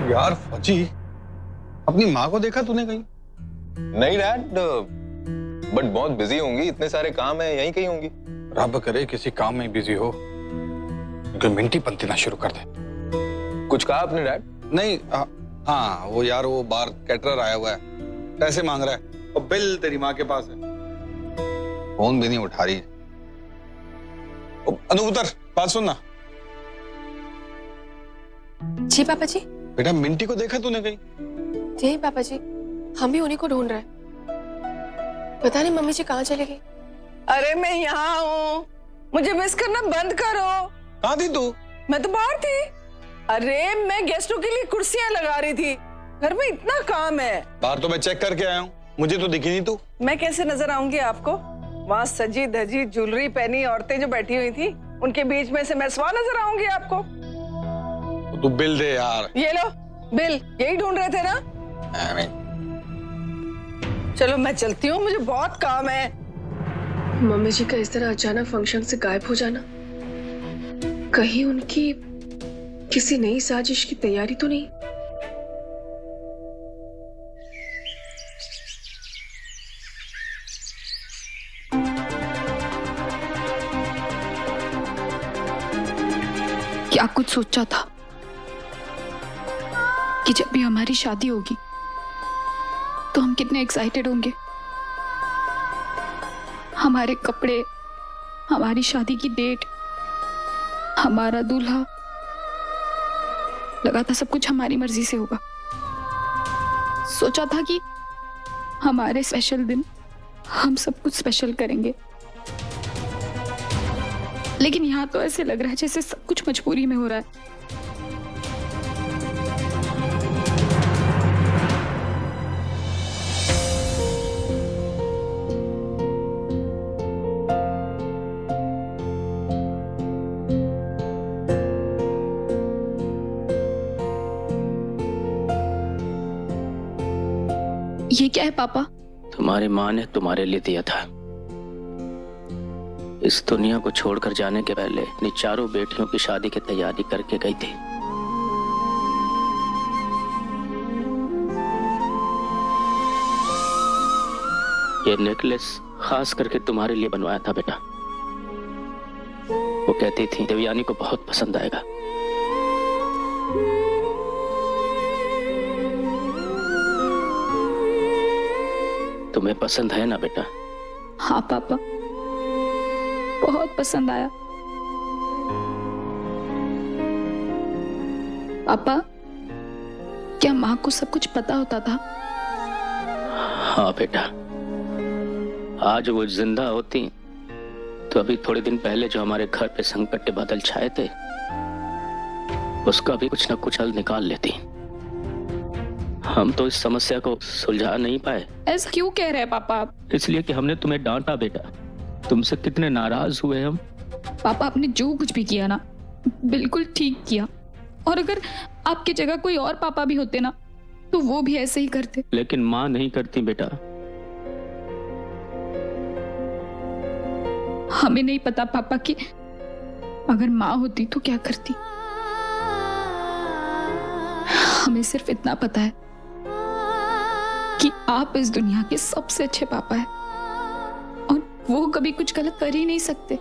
यार फौजी, अपनी माँ को देखा तूने कहीं? नहीं डैड, बट बहुत बिजी होंगी, इतने सारे काम है, यहीं कहीं होंगी। रब करे किसी काम में बिजी हो, क्योंकि मिंटी पंती ना शुरू कर दे। कुछ कहा आपने डैड? नहीं, हाँ वो यार, वो बार कैटरर आया हुआ है, पैसे मांग रहा है और बिल तेरी माँ के पास है। फोन भी नहीं उठा रही। अनु उतर, बात सुनना। जी पापा जी। बेटा मिंटी को देखा तूने कहीं? जी पापा जी, हम भी उन्हीं को ढूंढ रहे हैं। पता नहीं मम्मी जी कहाँ चली गई। अरे मैं यहाँ हूँ, मुझे मिस करना बंद करो। कहाँ थी तू? मैं तो बाहर थी। अरे मैं गेस्टों के लिए कुर्सियाँ लगा रही थी, घर में इतना काम है। बाहर तो मैं चेक करके आया हूँ, मुझे तो दिखी नहीं तू। मैं कैसे नजर आऊंगी आपको? वहाँ सजी धजी ज्वेलरी पहनी औरतें जो बैठी हुई थी, उनके बीच में से मैं स्वान नजर आऊंगी आपको? तू बिल दे यार। ये लो बिल, यही ढूंढ रहे थे ना? चलो मैं चलती हूँ, मुझे बहुत काम है। मम्मी जी का इस तरह अचानक फंक्शन से गायब हो जाना, कहीं उनकी किसी नई साजिश की तैयारी तो नहीं? क्या कुछ सोचा था कि जब भी हमारी शादी होगी तो हम कितने एक्साइटेड होंगे। हमारे कपड़े, हमारी शादी की डेट, हमारा दूल्हा, लगा था सब कुछ हमारी मर्जी से होगा। सोचा था कि हमारे स्पेशल दिन हम सब कुछ स्पेशल करेंगे, लेकिन यहाँ तो ऐसे लग रहा है जैसे सब कुछ मजबूरी में हो रहा है। ये क्या है पापा? तुम्हारी माँ ने तुम्हारे लिए दिया था। इस दुनिया को छोड़कर जाने के पहले अपनी चारों बेटियों की शादी की तैयारी करके गई थी। ये नेकलेस खास करके तुम्हारे लिए बनवाया था बेटा। वो कहती थी देवयानी को बहुत पसंद आएगा। तुम्हें पसंद है ना बेटा? हाँ पापा, बहुत पसंद आया। पापा, क्या माँ को सब कुछ पता होता था? हाँ बेटा, आज वो जिंदा होती तो अभी थोड़े दिन पहले जो हमारे घर पे संकट के बादल छाए थे, उसका भी कुछ ना कुछ हल निकाल लेती। हम तो इस समस्या को सुलझा नहीं पाए। ऐसा क्यों कह रहे हैं पापा आप? इसलिए कि हमने तुम्हें डांटा बेटा। तुमसे कितने नाराज हुए हम। पापा, आपने जो कुछ भी किया ना, बिल्कुल ठीक किया। और अगर आपकी जगह कोई और पापा भी होते ना, तो वो भी ऐसे ही करते। लेकिन माँ नहीं करती बेटा। हमें नहीं पता पापा कि अगर माँ होती तो क्या करती। हमें सिर्फ इतना पता है कि आप इस दुनिया के सबसे अच्छे पापा हैं और वो कभी कुछ गलत कर ही नहीं सकते।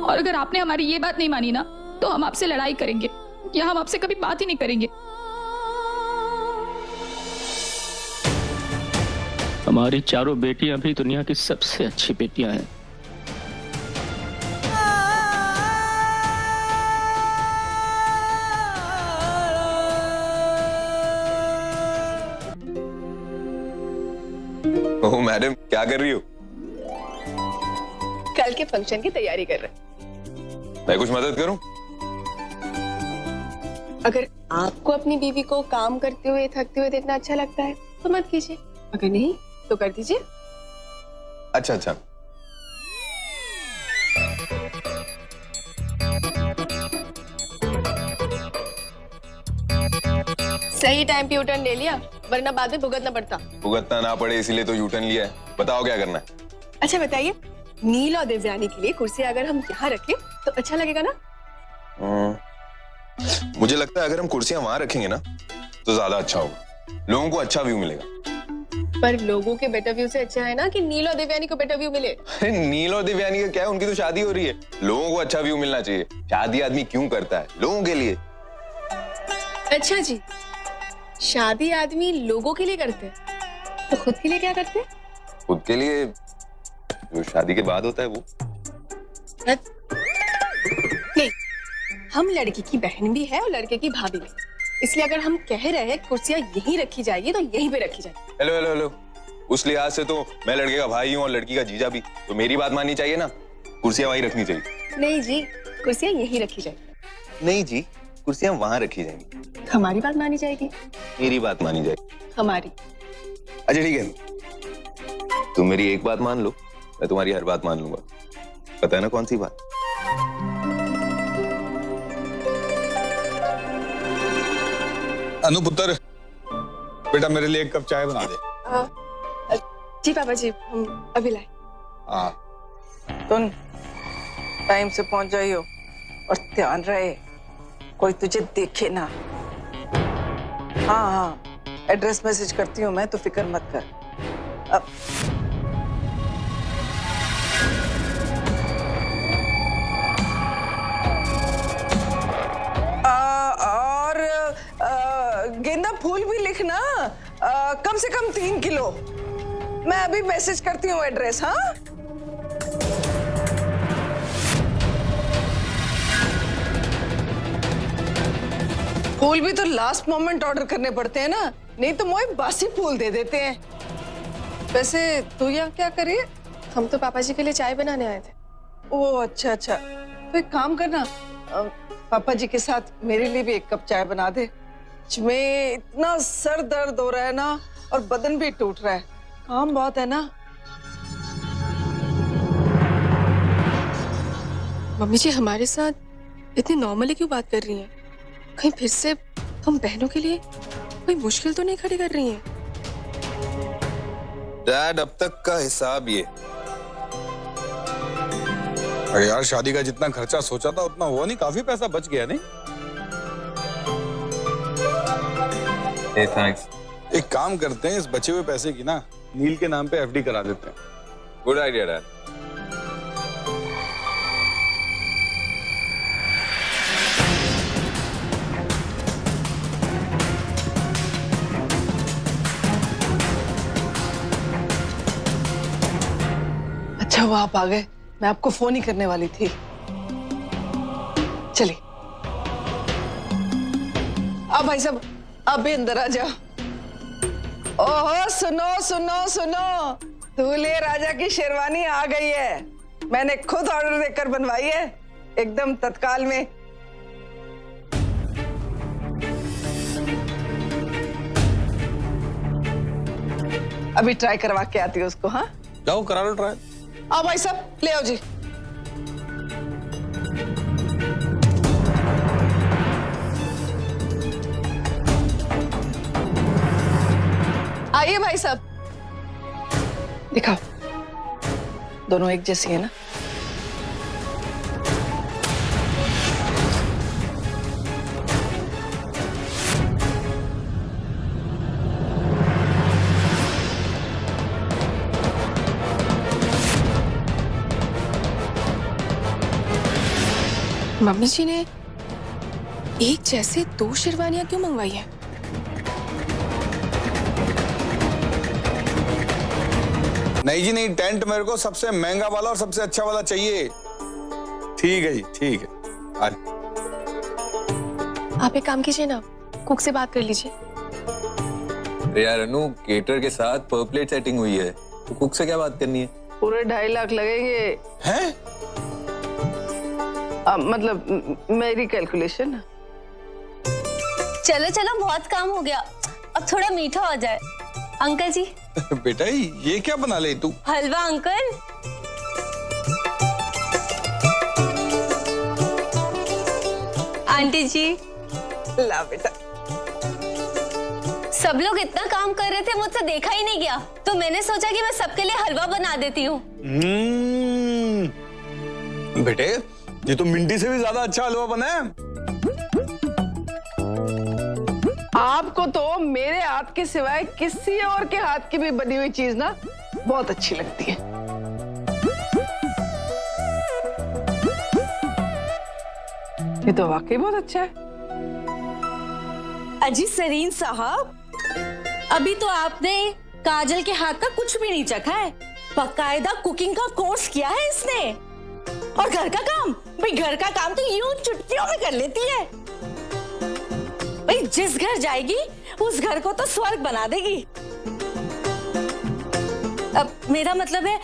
और अगर आपने हमारी ये बात नहीं मानी ना, तो हम आपसे लड़ाई करेंगे या हम आपसे कभी बात ही नहीं करेंगे। हमारी चारों बेटियां भी दुनिया की सबसे अच्छी बेटियां हैं। ओह मैडम, क्या कर रही हो? कल के फंक्शन की तैयारी कर रहे। मैं कुछ मदद करूं? अगर आपको अपनी बीवी को काम करते हुए, थकते हुए देखना अच्छा लगता है तो मत कीजिए, अगर नहीं तो कर दीजिए। अच्छा अच्छा। सही टाइम पे यूटर्न ले लिया, वरना बाद में भुगतना पड़ता। भुगतना ना पड़े इसीलिए तो यूटर्न लिया है। बताओ क्या करना है? अच्छा बताइए, नील और देवयानी के लिए कुर्सी अगर हम यहाँ रखें तो अच्छा लगेगा ना? मुझे लगता है अगर हम कुर्सियां वहां रखेंगे ना तो ज्यादा अच्छा होगा, लोगों को अच्छा व्यू मिलेगा। पर लोगों के बेटर व्यू से अच्छा है ना कि नील और देवयानी को बेटर व्यू मिले। अरे नील और देवयानी का क्या है, उनकी तो शादी हो रही है। लोगों को अच्छा व्यू मिलना चाहिए। शादी आदमी क्यों करता है? लोगों के लिए। अच्छा जी, शादी आदमी लोगों के लिए करते हैं, तो खुद के लिए क्या करते हैं? खुद के लिए जो शादी के बाद होता है वो। नहीं, हम लड़की की बहन भी है और लड़के की भाभी भी, इसलिए अगर हम कह रहे हैं कुर्सियां यहीं रखी जाएगी तो यहीं पे रखी जाएगी। हेलो हेलो हेलो, उस लिहाज से तो मैं लड़के का भाई हूँ और लड़की का जीजा भी, तो मेरी बात माननी चाहिए ना। कुर्सियां वहीं रखनी चाहिए। नहीं जी, कुर्सियां यहीं रखी जाएगी। नहीं जी, कुर्सियां वहां रखी जाएंगी। हमारी बात मानी जाएगी। मेरी बात मानी जाएगी। हमारी। अच्छा ठीक है, तुम मेरी एक बात मान लो, मैं तुम्हारी हर बात मान लूंगा। पता है ना कौन सी बात? अनु पुत्र, बेटा मेरे लिए एक कप चाय बना दे। जी पापा जी, हम अभी लाए। हाँ। तुम टाइम से पहुंच जाइयो और ध्यान रहे कोई तुझे देखे ना। हाँ हाँ, एड्रेस मैसेज करती हूँ मैं, तो फिक्र मत कर। अब गेंदा फूल भी लिखना, कम से कम 3 किलो। मैं अभी मैसेज करती हूँ एड्रेस। हाँ, फूल भी तो लास्ट मोमेंट ऑर्डर करने पड़ते हैं ना, नहीं तो मोए बासी फूल दे देते हैं। वैसे तू यहाँ क्या करी? हम तो पापा जी के लिए चाय बनाने आए थे। ओह अच्छा अच्छा, तो एक काम करना, पापा जी के साथ मेरे लिए भी एक कप चाय बना दे। में इतना सर दर्द हो रहा है ना, और बदन भी टूट रहा है, काम बहुत है ना। मम्मी जी हमारे साथ इतनी नॉर्मली क्यों बात कर रही हैं? कहीं फिर से हम बहनों के लिए कोई मुश्किल तो नहीं खड़ी कर रही हैं? डैड, अब तक का हिसाब ये। अरे यार, शादी का जितना खर्चा सोचा था उतना हुआ नहीं, काफी पैसा बच गया नहीं? Hey, thanks. एक काम करते हैं, इस बचे हुए पैसे की ना नील के नाम पे एफडी करा देते हैं। Good idea dad. अच्छा वो आप आ गए, मैं आपको फोन ही करने वाली थी। चलिए अब भाई साहब, आप भी अंदर आ जाओ। ओहो सुनो सुनो सुनो, दूल्हे राजा की शेरवानी आ गई है। मैंने खुद ऑर्डर देकर बनवाई है, एकदम तत्काल में। अभी ट्राई करवा के आती हूँ उसको। हाँ जाओ करा लो ट्राई। आओ भाई साहब, ले आओ जी। आइए भाई साहब, दिखाओ। दोनों एक जैसी है ना? मम्मी जी ने एक जैसे 2 शेरवानियां क्यों मंगवाई है? नहीं जी नहीं, टेंट मेरे को सबसे महंगा वाला और सबसे अच्छा वाला चाहिए। ठीक है जी, ठीक है। आप एक काम कीजिए ना, कुक से बात कर लीजिए। अरे यार अनु, केटर के साथ पर प्लेट सेटिंग हुई है, तो कुक से क्या बात करनी है? पूरे 2.5 लाख लगेंगे। हैं? मतलब मेरी कैलकुलेशन। चलो चलो, बहुत काम हो गया, अब थोड़ा मीठा हो जाए। अंकल जी। बेटा ये क्या बना ले तू? हलवा अंकल। आंटी जी। ला बेटा। सब लोग इतना काम कर रहे थे, मुझसे देखा ही नहीं गया, तो मैंने सोचा कि मैं सबके लिए हलवा बना देती हूँ। बेटे, ये तो मिंटी से भी ज्यादा अच्छा हलवा बना है। आपको तो मेरे हाथ के सिवाय किसी और के हाथ की भी बनी हुई चीज ना बहुत अच्छी लगती है। ये तो वाकई बहुत अच्छा है। अजी सरीन साहब, अभी तो आपने काजल के हाथ का कुछ भी नहीं चखा है। बकायदा कुकिंग का कोर्स किया है इसने। और घर का काम, भाई घर का काम तो यूं चुटकियों में कर लेती है। भाई जिस घर जाएगी उस घर को तो स्वर्ग बना देगी। अब मेरा मतलब है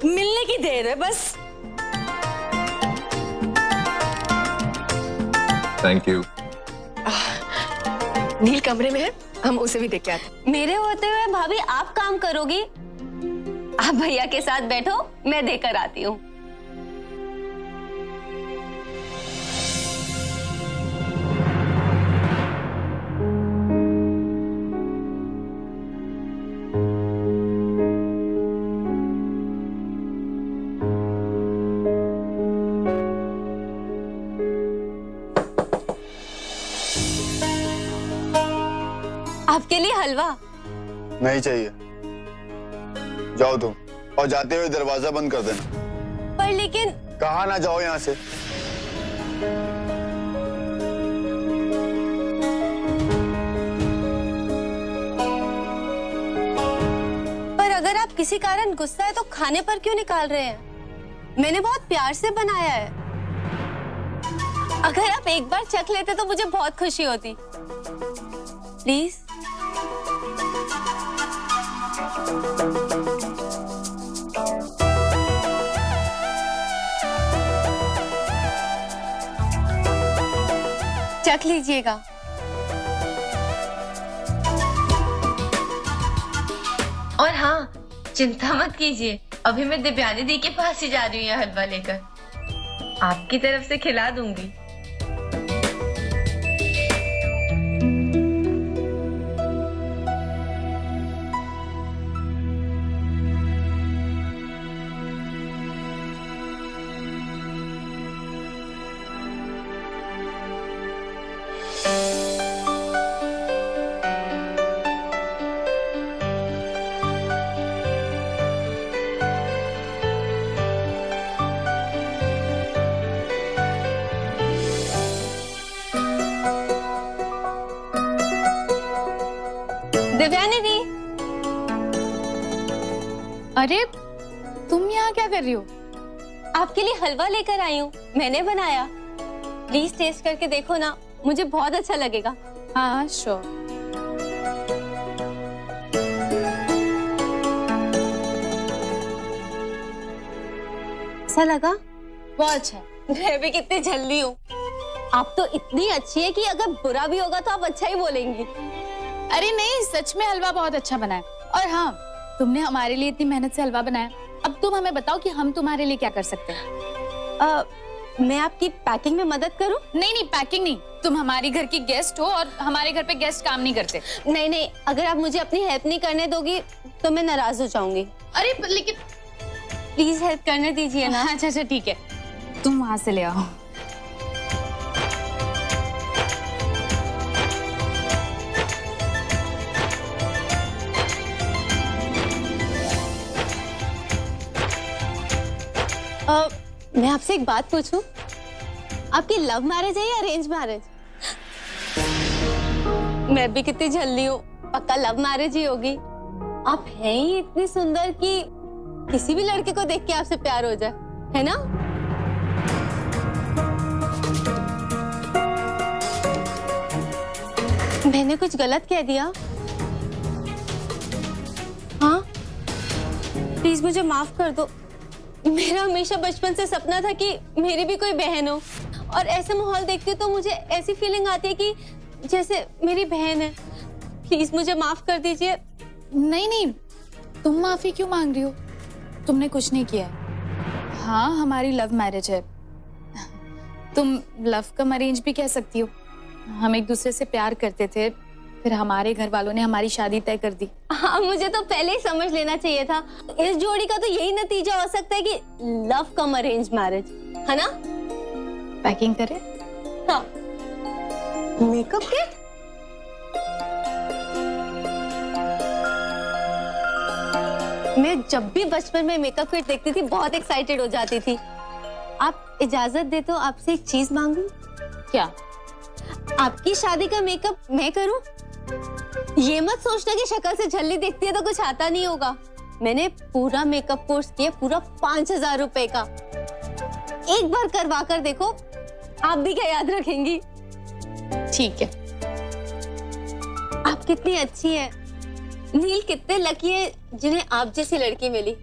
मिलने की देर है बस। Thank you. नील कमरे में है, हम उसे भी देख के आते। मेरे होते हुए भाभी आप काम करोगी? आप भैया के साथ बैठो, मैं देकर आती हूँ। आपके लिए हलवा। नहीं चाहिए, जाओ तुम, और जाते हुए दरवाजा बंद कर देना। पर लेकिन कहा ना जाओ यहाँ से। पर अगर आप किसी कारण गुस्सा है तो खाने पर क्यों निकाल रहे हैं? मैंने बहुत प्यार से बनाया है। अगर आप एक बार चख लेते तो मुझे बहुत खुशी होती। प्लीज। चख लीजिएगा। और हाँ, चिंता मत कीजिए, अभी मैं दिव्यानी दी के पास ही जा रही हूँ यह हलवा लेकर। आपकी तरफ से खिला दूंगी। दिव्यानी दी। अरे तुम यहाँ क्या कर रही हो? आपके लिए हलवा लेकर आई हूँ, मैंने बनाया। प्लीज टेस्ट करके देखो ना, मुझे बहुत अच्छा लगेगा। हाँ श्योर। ऐसा लगा? बहुत अच्छा है। मैं भी कितनी झल्ली हूँ। आप तो इतनी अच्छी है कि अगर बुरा भी होगा तो आप अच्छा ही बोलेंगी। अरे नहीं, सच में हलवा बहुत अच्छा बना है। और हाँ, तुमने हमारे लिए इतनी मेहनत से हलवा बनाया, अब तुम हमें बताओ कि हम तुम्हारे लिए क्या कर सकते हैं। मैं आपकी पैकिंग में मदद करूं? नहीं नहीं, पैकिंग नहीं, तुम हमारी घर की गेस्ट हो और हमारे घर पे गेस्ट काम नहीं करते। नहीं नहीं, अगर आप मुझे अपनी हेल्प नहीं करने दोगी तो मैं नाराज हो जाऊंगी। अरे लेकिन प्लीज हेल्प करने दीजिए ना। अच्छा अच्छा ठीक है, तुम वहां से ले आओ। मैं आपसे एक बात पूछूं? आपकी लव मैरिज है या अरेंज मैरिज? मैं भी कितनी झल्ली हूँ, पक्का लव मैरिज ही होगी। आप हैं ही इतनी सुंदर कि किसी भी लड़के को देख के आपसे प्यार हो जाए, है ना? मैंने कुछ गलत कह दिया? हाँ, प्लीज मुझे माफ कर दो। मेरा हमेशा बचपन से सपना था कि मेरी भी कोई बहन हो, और ऐसे माहौल देखती हूँ तो मुझे ऐसी फीलिंग आती है कि जैसे मेरी बहन है। प्लीज मुझे माफ कर दीजिए। नहीं नहीं, तुम माफी क्यों मांग रही हो? तुमने कुछ नहीं किया है। हाँ, हमारी लव मैरिज है। तुम लव कम अरेंज भी कह सकती हो। हम एक दूसरे से प्यार करते थे, फिर हमारे घर वालों ने हमारी शादी तय कर दी। हाँ, मुझे तो पहले ही समझ लेना चाहिए था। इस जोड़ी का तो यही नतीजा हो सकता है कि लव कम अरेंज मैरिज, है ना? पैकिंग करें? हाँ। Makeup kit? मैं जब भी बचपन में मेकअप किट देखती थी बहुत एक्साइटेड हो जाती थी। आप इजाजत दे तो आपसे एक चीज मांगू? क्या? आपकी शादी का मेकअप मैं करूं? ये मत सोचना कि शक्ल से झल्ली दिखती है तो कुछ आता नहीं होगा। मैंने पूरा मेकअप कोर्स किया, पूरा 5000 रुपए का। एक बार करवा कर देखो, आप भी क्या याद रखेंगी? ठीक है। आप कितनी अच्छी है, नील कितने लकी है जिन्हें आप जैसी लड़की मिली।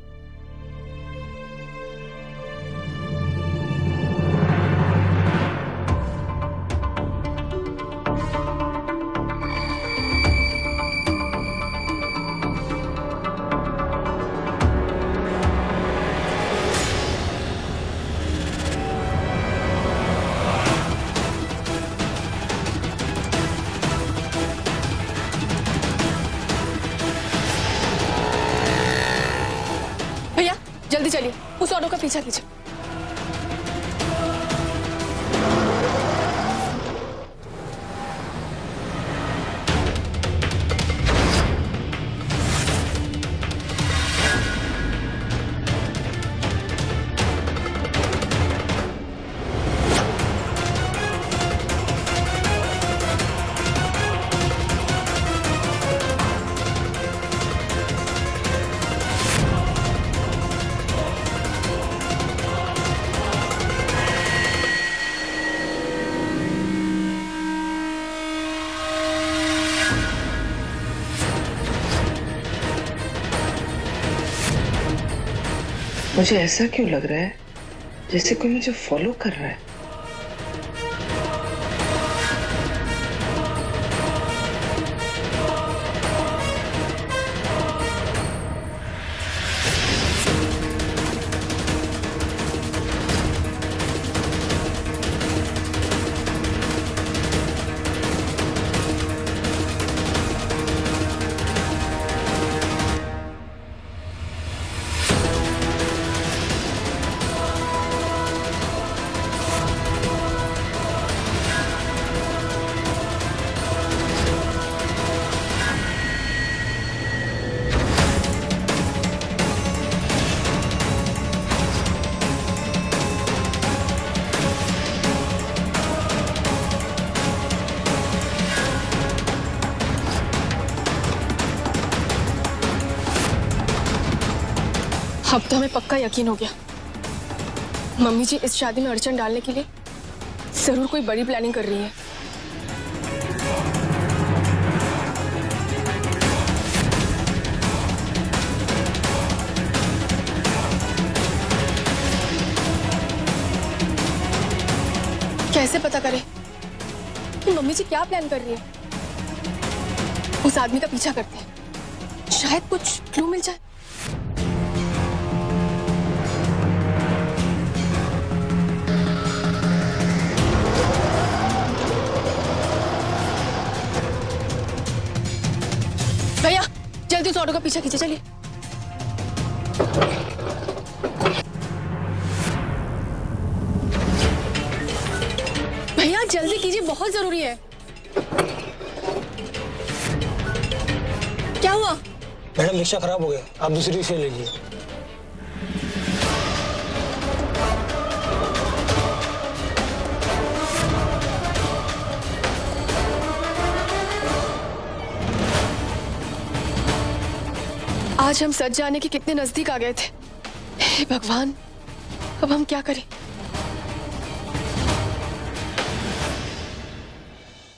भैया जल्दी चलिए, उस ऑटो का पीछा कीजिए। मुझे ऐसा क्यों लग रहा है जैसे कोई मुझे फॉलो कर रहा है। अब तो हमें पक्का यकीन हो गया, मम्मी जी इस शादी में अड़चन डालने के लिए जरूर कोई बड़ी प्लानिंग कर रही है। कैसे पता करें कि मम्मी जी क्या प्लान कर रही है? उस आदमी का पीछा करते हैं, शायद कुछ क्लू मिल जाए। भैया जल्दी उस ऑटो का पीछा कीजिए, चलिए। भैया जल्दी कीजिए, बहुत जरूरी है। क्या हुआ? मैडम रिक्शा खराब हो गया, आप दूसरी रिक्शा ले लीजिए। आज हम सच जाने के कितने नजदीक आ गए थे। हे भगवान, अब हम क्या करें?